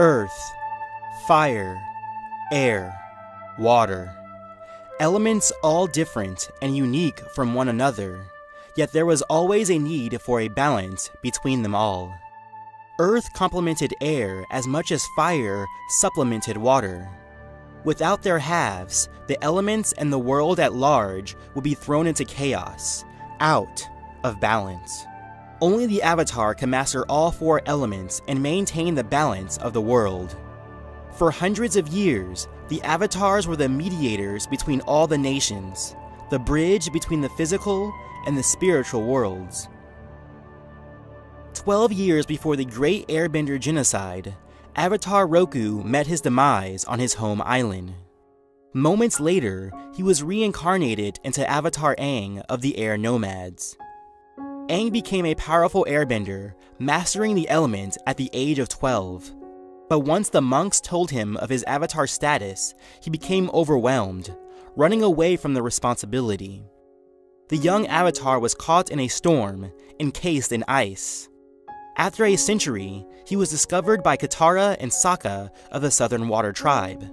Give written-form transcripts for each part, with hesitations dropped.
Earth, fire, air, water. Elements all different and unique from one another, yet there was always a need for a balance between them all. Earth complemented air as much as fire supplemented water. Without their halves, the elements and the world at large would be thrown into chaos, out of balance. Only the Avatar can master all four elements and maintain the balance of the world. For hundreds of years, the Avatars were the mediators between all the nations, the bridge between the physical and the spiritual worlds. 12 years before the Great Airbender Genocide, Avatar Roku met his demise on his home island. Moments later, he was reincarnated into Avatar Aang of the Air Nomads. Aang became a powerful airbender, mastering the element at the age of 12. But once the monks told him of his avatar status, he became overwhelmed, running away from the responsibility. The young avatar was caught in a storm, encased in ice. After a century, he was discovered by Katara and Sokka of the Southern Water Tribe.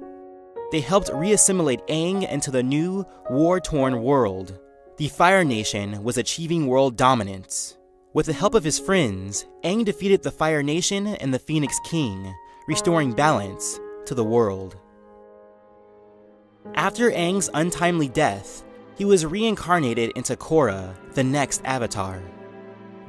They helped reassimilate Aang into the new, war-torn world. The Fire Nation was achieving world dominance. With the help of his friends, Aang defeated the Fire Nation and the Phoenix King, restoring balance to the world. After Aang's untimely death, he was reincarnated into Korra, the next Avatar.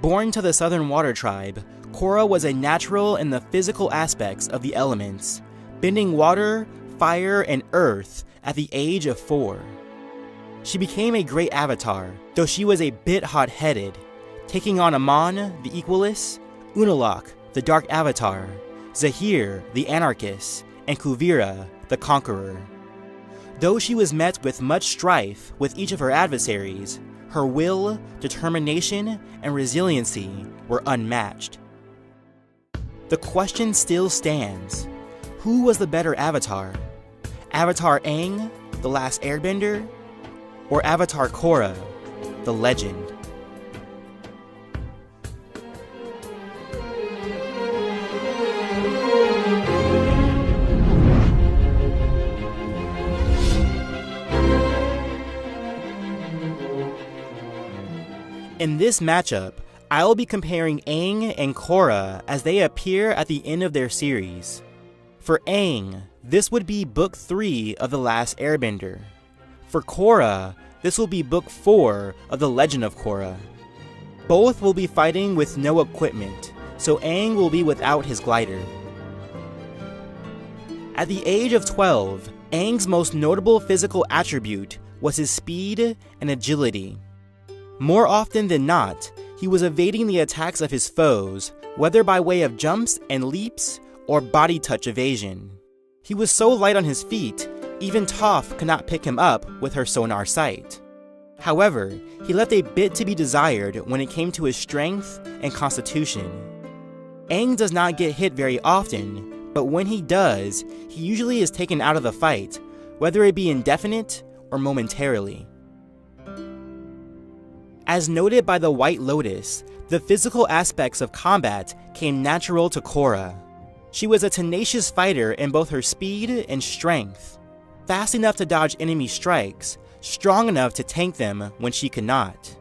Born to the Southern Water Tribe, Korra was a natural in the physical aspects of the elements, bending water, fire, and earth at the age of 4. She became a great avatar, though she was a bit hot-headed, taking on Amon, the Equalist, Unalaq, the Dark Avatar, Zahir, the Anarchist, and Kuvira, the Conqueror. Though she was met with much strife with each of her adversaries, her will, determination, and resiliency were unmatched. The question still stands: who was the better avatar? Avatar Aang, the last airbender, or Avatar Korra, the legend? In this matchup, I'll be comparing Aang and Korra as they appear at the end of their series. For Aang, this would be Book 3 of The Last Airbender. For Korra, this will be Book 4 of The Legend of Korra. Both will be fighting with no equipment, so Aang will be without his glider. At the age of 12, Aang's most notable physical attribute was his speed and agility. More often than not, he was evading the attacks of his foes, whether by way of jumps and leaps or body touch evasion. He was so light on his feet, even Toph could not pick him up with her sonar sight. However, he left a bit to be desired when it came to his strength and constitution. Aang does not get hit very often, but when he does, he usually is taken out of the fight, whether it be indefinite or momentarily. As noted by the White Lotus, the physical aspects of combat came natural to Korra. She was a tenacious fighter in both her speed and strength. Fast enough to dodge enemy strikes, strong enough to tank them when she could not.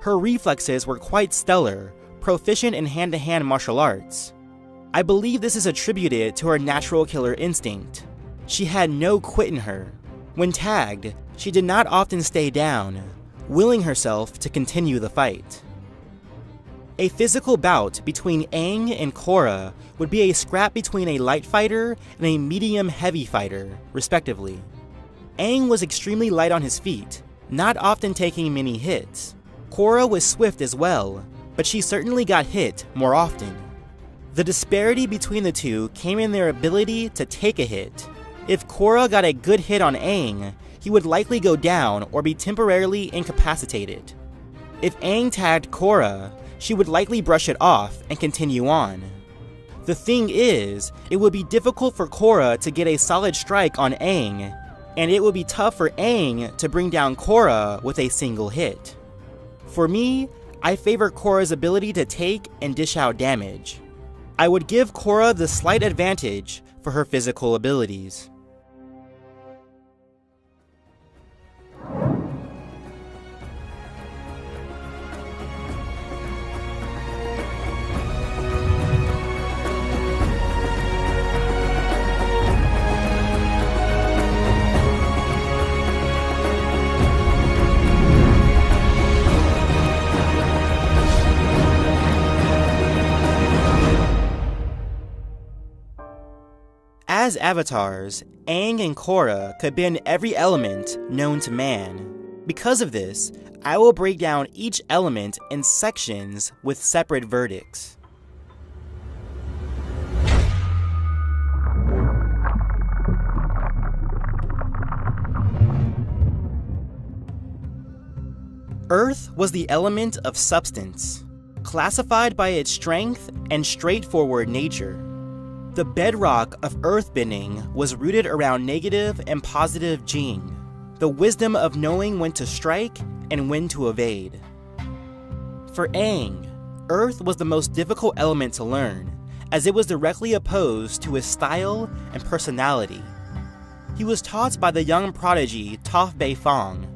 Her reflexes were quite stellar, proficient in hand-to-hand martial arts. I believe this is attributed to her natural killer instinct. She had no quit in her. When tagged, she did not often stay down, willing herself to continue the fight. A physical bout between Aang and Korra would be a scrap between a light fighter and a medium-heavy fighter, respectively. Aang was extremely light on his feet, not often taking many hits. Korra was swift as well, but she certainly got hit more often. The disparity between the two came in their ability to take a hit. If Korra got a good hit on Aang, he would likely go down or be temporarily incapacitated. If Aang tagged Korra, she would likely brush it off and continue on. The thing is, it would be difficult for Korra to get a solid strike on Aang, and it would be tough for Aang to bring down Korra with a single hit. For me, I favor Korra's ability to take and dish out damage. I would give Kora the slight advantage for her physical abilities. As avatars, Aang and Korra could bend every element known to man. Because of this, I will break down each element in sections with separate verdicts. Earth was the element of substance, classified by its strength and straightforward nature. The bedrock of earthbending was rooted around negative and positive Jing, the wisdom of knowing when to strike and when to evade. For Aang, Earth was the most difficult element to learn, as it was directly opposed to his style and personality. He was taught by the young prodigy Toph Beifong.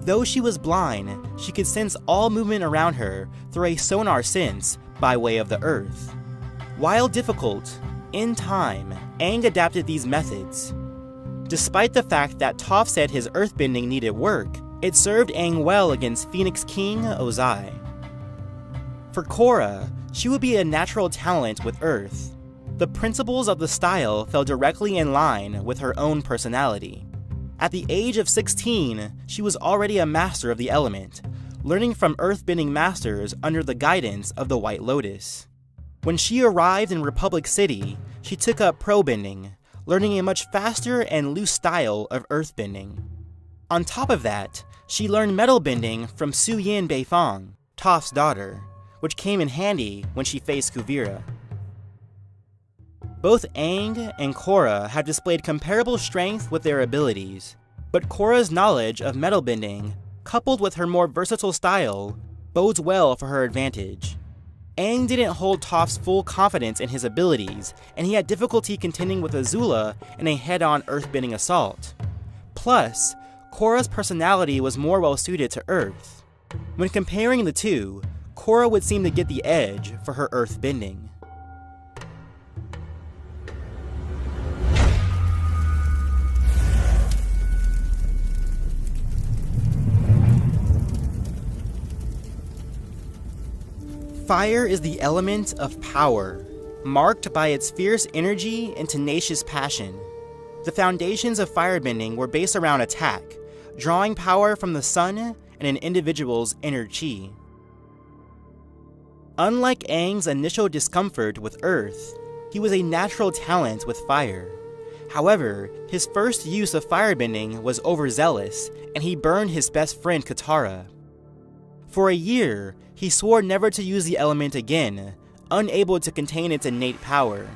Though she was blind, she could sense all movement around her through a sonar sense by way of the Earth. While difficult, in time, Aang adapted these methods. Despite the fact that Toph said his earthbending needed work, it served Aang well against Phoenix King Ozai. For Korra, she would be a natural talent with Earth. The principles of the style fell directly in line with her own personality. At the age of 16, she was already a master of the element, learning from earthbending masters under the guidance of the White Lotus. When she arrived in Republic City, she took up pro-bending, learning a much faster and loose style of earthbending. On top of that, she learned metal bending from Su Yin Beifong, Toph's daughter, which came in handy when she faced Kuvira. Both Aang and Korra have displayed comparable strength with their abilities, but Korra's knowledge of metal bending, coupled with her more versatile style, bodes well for her advantage. Aang didn't hold Toph's full confidence in his abilities, and he had difficulty contending with Azula in a head-on earthbending assault. Plus, Korra's personality was more well-suited to Earth. When comparing the two, Korra would seem to get the edge for her earthbending. Fire is the element of power, marked by its fierce energy and tenacious passion. The foundations of firebending were based around attack, drawing power from the sun and an individual's inner chi. Unlike Aang's initial discomfort with Earth, he was a natural talent with fire. However, his first use of firebending was overzealous, and he burned his best friend Katara. For a year, he swore never to use the element again, unable to contain its innate power.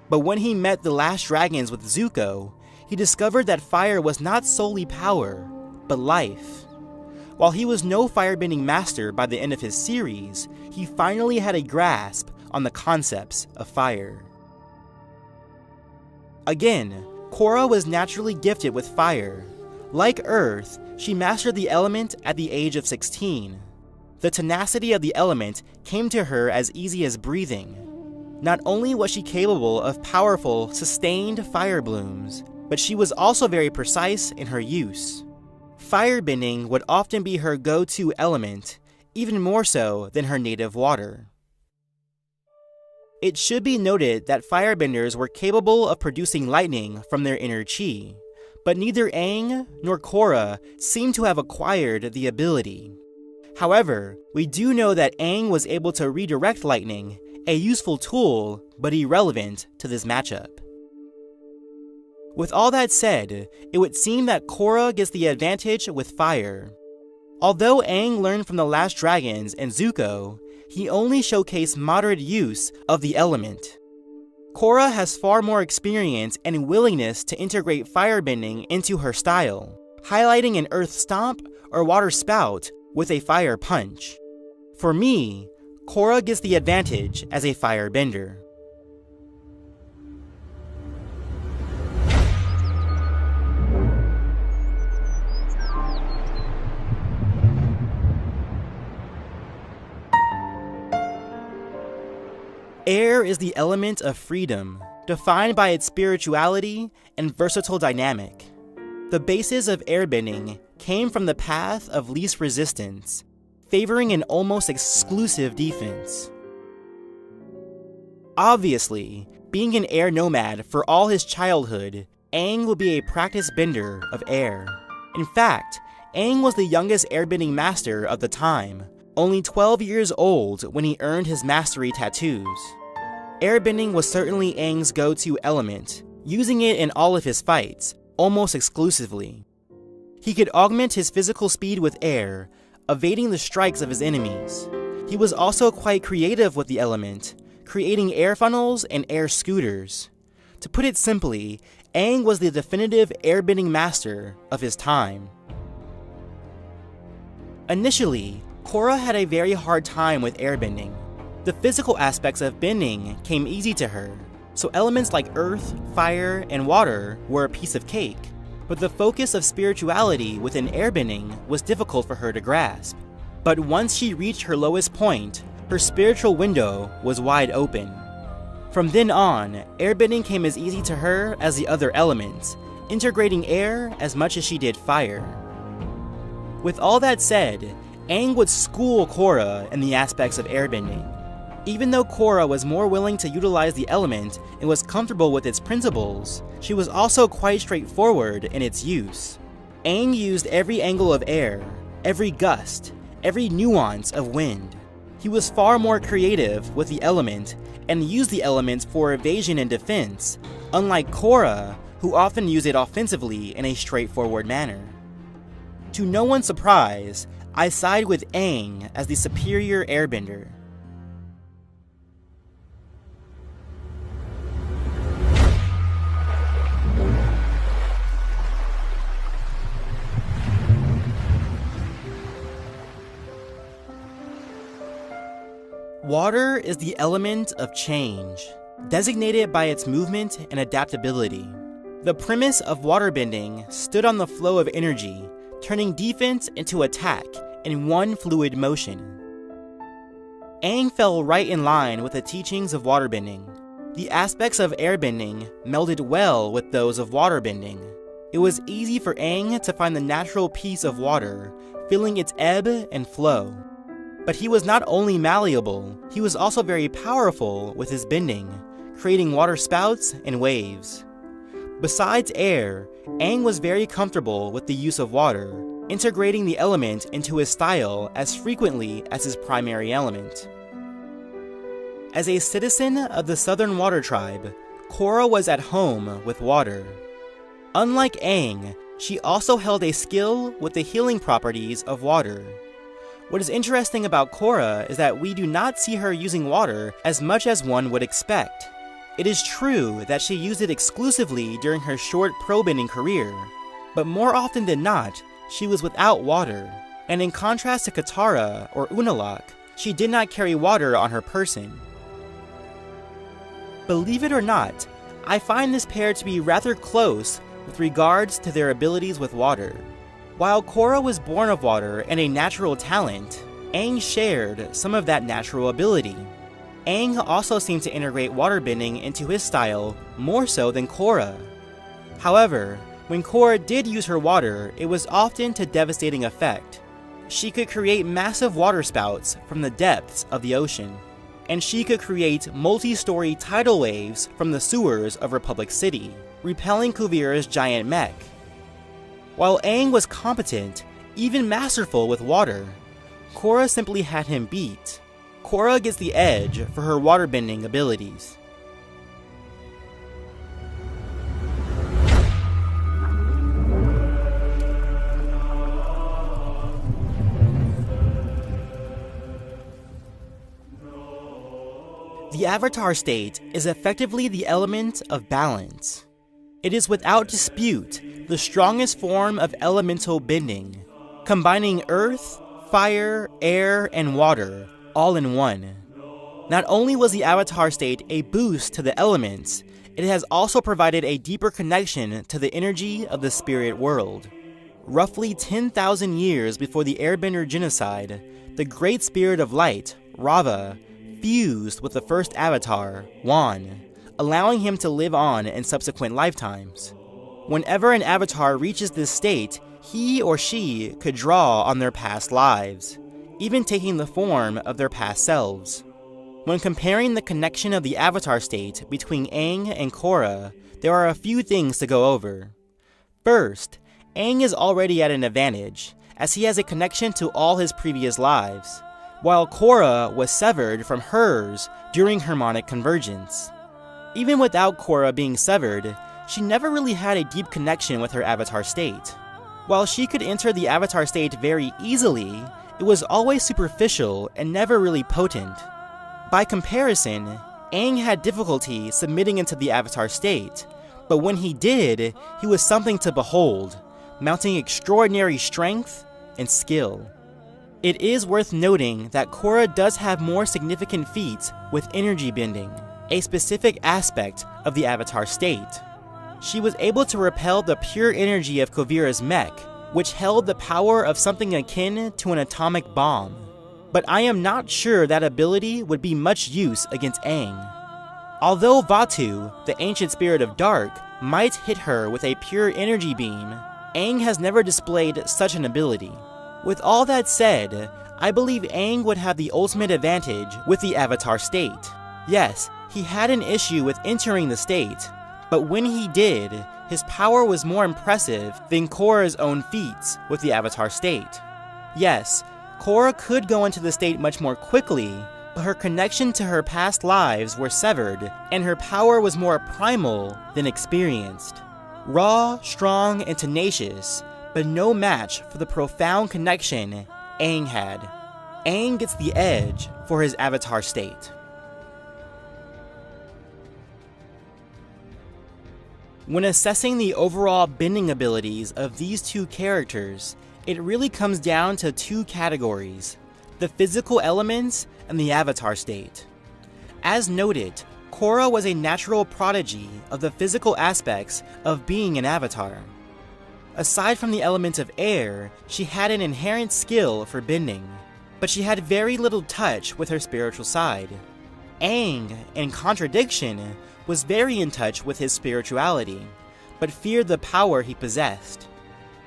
But when he met the last dragons with Zuko, he discovered that fire was not solely power, but life. While he was no firebending master by the end of his series, he finally had a grasp on the concepts of fire. Again, Korra was naturally gifted with fire. Like Earth, she mastered the element at the age of 16. The tenacity of the element came to her as easy as breathing. Not only was she capable of powerful, sustained fire blooms, but she was also very precise in her use. Firebending would often be her go-to element, even more so than her native water. It should be noted that firebenders were capable of producing lightning from their inner chi, but neither Aang nor Korra seem to have acquired the ability. However, we do know that Aang was able to redirect lightning, a useful tool, but irrelevant to this matchup. With all that said, it would seem that Korra gets the advantage with fire. Although Aang learned from the last dragons and Zuko, he only showcased moderate use of the element. Korra has far more experience and willingness to integrate firebending into her style, highlighting an earth stomp or water spout with a fire punch. For me, Korra gets the advantage as a firebender. Air is the element of freedom, defined by its spirituality and versatile dynamic. The basis of airbending came from the path of least resistance, favoring an almost exclusive defense. Obviously, being an air nomad for all his childhood, Aang would be a practiced bender of air. In fact, Aang was the youngest airbending master of the time, only 12 years old when he earned his mastery tattoos. Airbending was certainly Aang's go-to element, using it in all of his fights, almost exclusively. He could augment his physical speed with air, evading the strikes of his enemies. He was also quite creative with the element, creating air funnels and air scooters. To put it simply, Aang was the definitive airbending master of his time. Initially, Korra had a very hard time with airbending. The physical aspects of bending came easy to her, so elements like earth, fire, and water were a piece of cake. But the focus of spirituality within airbending was difficult for her to grasp. But once she reached her lowest point, her spiritual window was wide open. From then on, airbending came as easy to her as the other elements, integrating air as much as she did fire. With all that said, Aang would school Korra in the aspects of airbending. Even though Korra was more willing to utilize the element and was comfortable with its principles, she was also quite straightforward in its use. Aang used every angle of air, every gust, every nuance of wind. He was far more creative with the element and used the element for evasion and defense, unlike Korra, who often used it offensively in a straightforward manner. To no one's surprise, I side with Aang as the superior airbender. Water is the element of change, designated by its movement and adaptability. The premise of waterbending stood on the flow of energy, turning defense into attack in one fluid motion. Aang fell right in line with the teachings of waterbending. The aspects of airbending melded well with those of waterbending. It was easy for Aang to find the natural peace of water, feeling its ebb and flow. But he was not only malleable, he was also very powerful with his bending, creating water spouts and waves. Besides air, Aang was very comfortable with the use of water, integrating the element into his style as frequently as his primary element. As a citizen of the Southern Water Tribe, Korra was at home with water. Unlike Aang, she also held a skill with the healing properties of water. What is interesting about Korra is that we do not see her using water as much as one would expect. It is true that she used it exclusively during her short pro-bending career, but more often than not, she was without water, and in contrast to Katara or Unalaq, she did not carry water on her person. Believe it or not, I find this pair to be rather close with regards to their abilities with water. While Korra was born of water and a natural talent, Aang shared some of that natural ability. Aang also seemed to integrate waterbending into his style more so than Korra. However, when Korra did use her water, it was often to devastating effect. She could create massive water spouts from the depths of the ocean, and she could create multi-story tidal waves from the sewers of Republic City, repelling Kuvira's giant mech. While Aang was competent, even masterful with water, Korra simply had him beat. Korra gets the edge for her waterbending abilities. The Avatar state is effectively the element of balance. It is without dispute the strongest form of elemental bending, combining earth, fire, air, and water all in one. Not only was the Avatar state a boost to the elements, it has also provided a deeper connection to the energy of the spirit world. Roughly 10,000 years before the Airbender genocide, the Great Spirit of Light, Rava, fused with the first avatar, Wan, allowing him to live on in subsequent lifetimes. Whenever an avatar reaches this state, he or she could draw on their past lives, even taking the form of their past selves. When comparing the connection of the avatar state between Aang and Korra, there are a few things to go over. First, Aang is already at an advantage, as he has a connection to all his previous lives, while Korra was severed from hers during harmonic convergence. Even without Korra being severed, she never really had a deep connection with her avatar state. While she could enter the avatar state very easily, it was always superficial and never really potent. By comparison, Aang had difficulty submitting into the avatar state, but when he did, he was something to behold, mounting extraordinary strength and skill. It is worth noting that Korra does have more significant feats with energy bending, a specific aspect of the avatar state. She was able to repel the pure energy of Kuvira's mech, which held the power of something akin to an atomic bomb. But I am not sure that ability would be much use against Aang. Although Vatu, the ancient spirit of dark, might hit her with a pure energy beam, Aang has never displayed such an ability. With all that said, I believe Aang would have the ultimate advantage with the avatar state. Yes, he had an issue with entering the state, but when he did, his power was more impressive than Korra's own feats with the avatar state. Yes, Korra could go into the state much more quickly, but her connection to her past lives were severed, and her power was more primal than experienced. Raw, strong, and tenacious, but no match for the profound connection Aang had. Aang gets the edge for his avatar state. When assessing the overall bending abilities of these two characters, it really comes down to two categories: the physical elements and the avatar state. As noted, Korra was a natural prodigy of the physical aspects of being an avatar. Aside from the element of air, she had an inherent skill for bending, but she had very little touch with her spiritual side. Aang, in contradiction, was very in touch with his spirituality, but feared the power he possessed.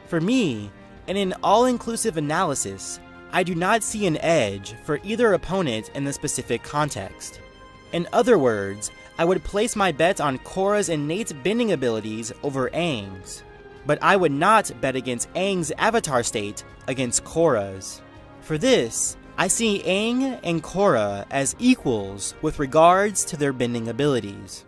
For me, in an all-inclusive analysis, I do not see an edge for either opponent in the specific context. In other words, I would place my bet on Korra's innate bending abilities over Aang's, but I would not bet against Aang's avatar state against Korra's. For this, I see Aang and Korra as equals with regards to their bending abilities.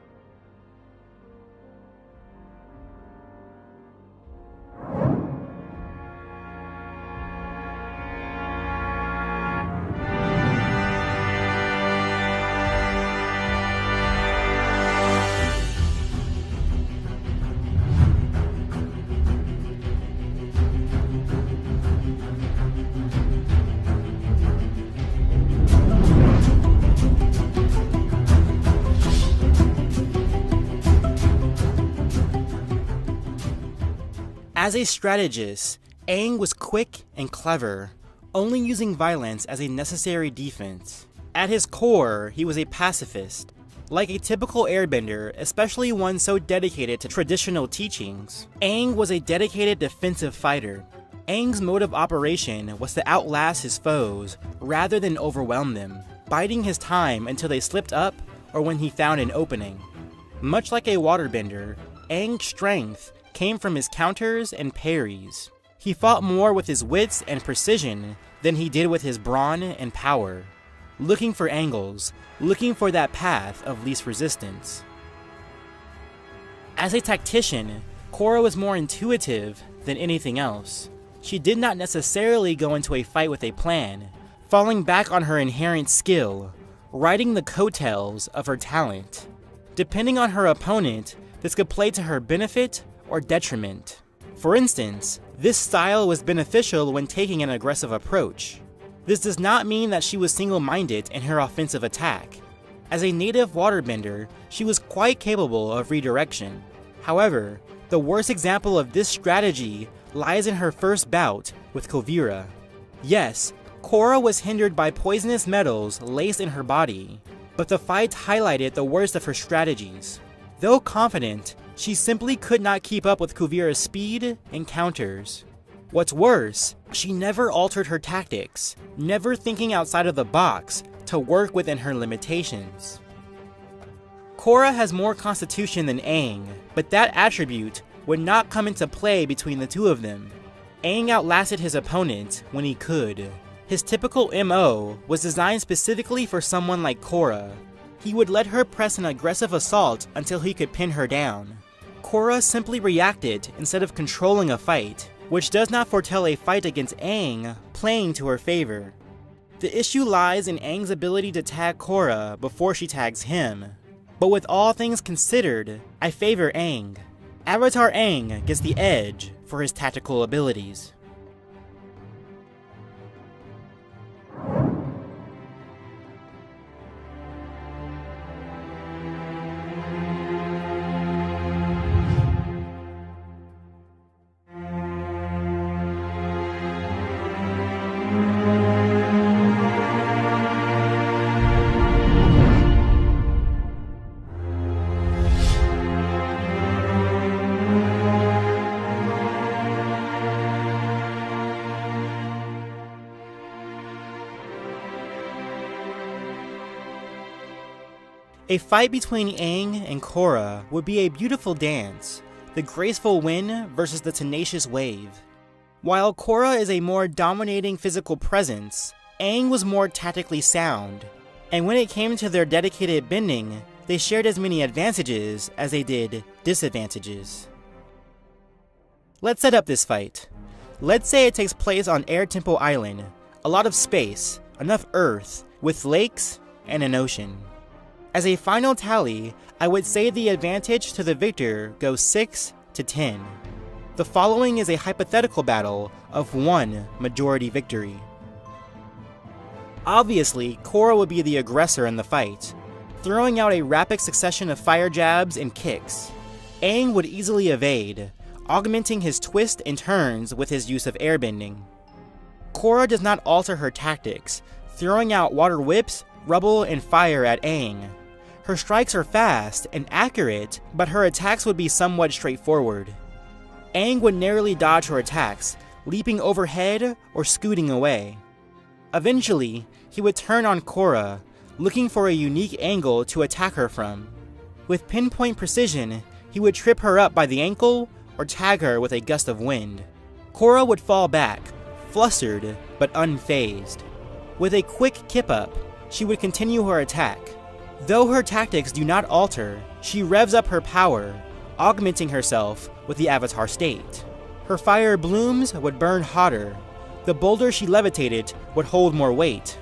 As a strategist, Aang was quick and clever, only using violence as a necessary defense. At his core, he was a pacifist. Like a typical airbender, especially one so dedicated to traditional teachings, Aang was a dedicated defensive fighter. Aang's mode of operation was to outlast his foes rather than overwhelm them, biding his time until they slipped up or when he found an opening. Much like a waterbender, Aang's strength came from his counters and parries. He fought more with his wits and precision than he did with his brawn and power, looking for angles, looking for that path of least resistance. As a tactician, Korra was more intuitive than anything else. She did not necessarily go into a fight with a plan, falling back on her inherent skill, riding the coattails of her talent. Depending on her opponent, this could play to her benefit or detriment. For instance, this style was beneficial when taking an aggressive approach. This does not mean that she was single-minded in her offensive attack. As a native waterbender, she was quite capable of redirection. However, the worst example of this strategy lies in her first bout with Kuvira. Yes, Korra was hindered by poisonous metals laced in her body, but the fight highlighted the worst of her strategies. Though confident, she simply could not keep up with Kuvira's speed and counters. What's worse, she never altered her tactics, never thinking outside of the box to work within her limitations. Korra has more constitution than Aang, but that attribute would not come into play between the two of them. Aang outlasted his opponent when he could. His typical MO was designed specifically for someone like Korra. He would let her press an aggressive assault until he could pin her down. Korra simply reacted instead of controlling a fight, which does not foretell a fight against Aang playing to her favor. The issue lies in Aang's ability to tag Korra before she tags him. But with all things considered, I favor Aang. Avatar Aang gets the edge for his tactical abilities. A fight between Aang and Korra would be a beautiful dance, the graceful wind versus the tenacious wave. While Korra is a more dominating physical presence, Aang was more tactically sound, and when it came to their dedicated bending, they shared as many advantages as they did disadvantages. Let's set up this fight. Let's say it takes place on Air Temple Island, a lot of space, enough Earth, with lakes, and an ocean. As a final tally, I would say the advantage to the victor goes 6-10. The following is a hypothetical battle of one majority victory. Obviously, Korra would be the aggressor in the fight, throwing out a rapid succession of fire jabs and kicks. Aang would easily evade, augmenting his twists and turns with his use of airbending. Korra does not alter her tactics, throwing out water whips, rubble, and fire at Aang. Her strikes are fast and accurate, but her attacks would be somewhat straightforward. Aang would narrowly dodge her attacks, leaping overhead or scooting away. Eventually, he would turn on Korra, looking for a unique angle to attack her from. With pinpoint precision, he would trip her up by the ankle or tag her with a gust of wind. Korra would fall back, flustered but unfazed. With a quick kip up, she would continue her attack. Though her tactics do not alter, she revs up her power, augmenting herself with the Avatar state. Her fire blooms would burn hotter. The boulder she levitated would hold more weight.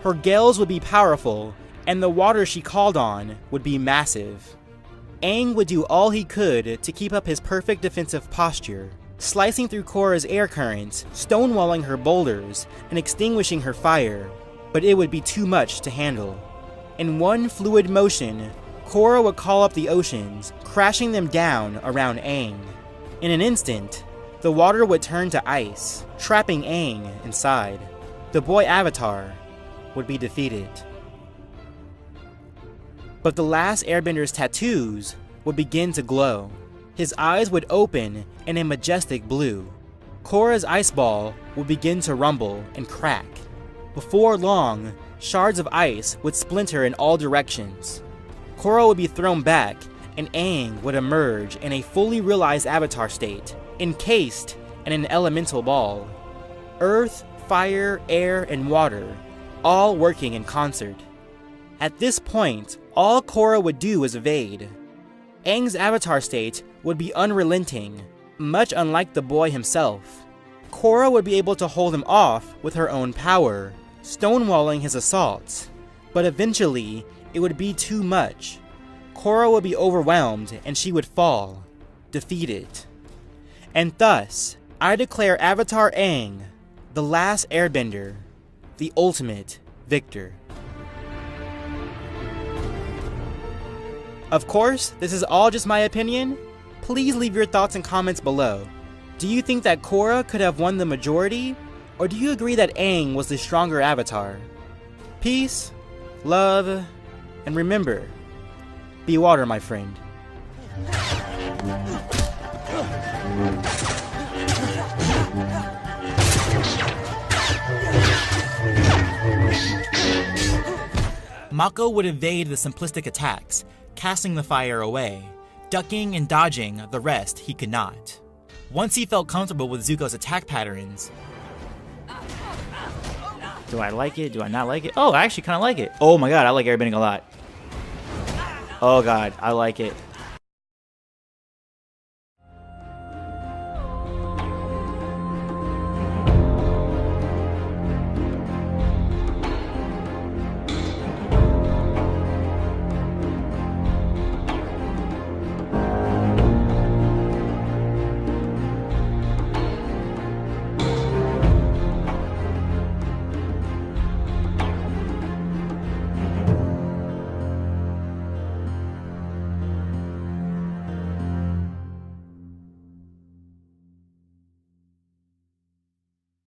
Her gales would be powerful, and the water she called on would be massive. Aang would do all he could to keep up his perfect defensive posture, slicing through Korra's air currents, stonewalling her boulders, and extinguishing her fire, but it would be too much to handle. In one fluid motion, Korra would call up the oceans, crashing them down around Aang. In an instant, the water would turn to ice, trapping Aang inside. The boy Avatar would be defeated. But the last airbender's tattoos would begin to glow. His eyes would open in a majestic blue. Korra's ice ball would begin to rumble and crack. Before long, shards of ice would splinter in all directions. Korra would be thrown back, and Aang would emerge in a fully realized Avatar state, encased in an elemental ball. Earth, fire, air, and water, all working in concert. At this point, all Korra would do is evade. Aang's Avatar state would be unrelenting, much unlike the boy himself. Korra would be able to hold him off with her own power, stonewalling his assaults, but eventually it would be too much. Korra would be overwhelmed and she would fall, defeated. And thus, I declare Avatar Aang the last airbender, the ultimate victor. Of course, this is all just my opinion. Please leave your thoughts and comments below. Do you think that Korra could have won the majority? Or do you agree that Aang was the stronger avatar? Peace, love, and remember, be water, my friend. Mako would evade the simplistic attacks, casting the fire away, ducking and dodging the rest he could not. Once he felt comfortable with Zuko's attack patterns... Do I like it? Do I not like it? Oh, I actually kind of like it. Oh my god, I like airbending a lot. Oh god, I like it.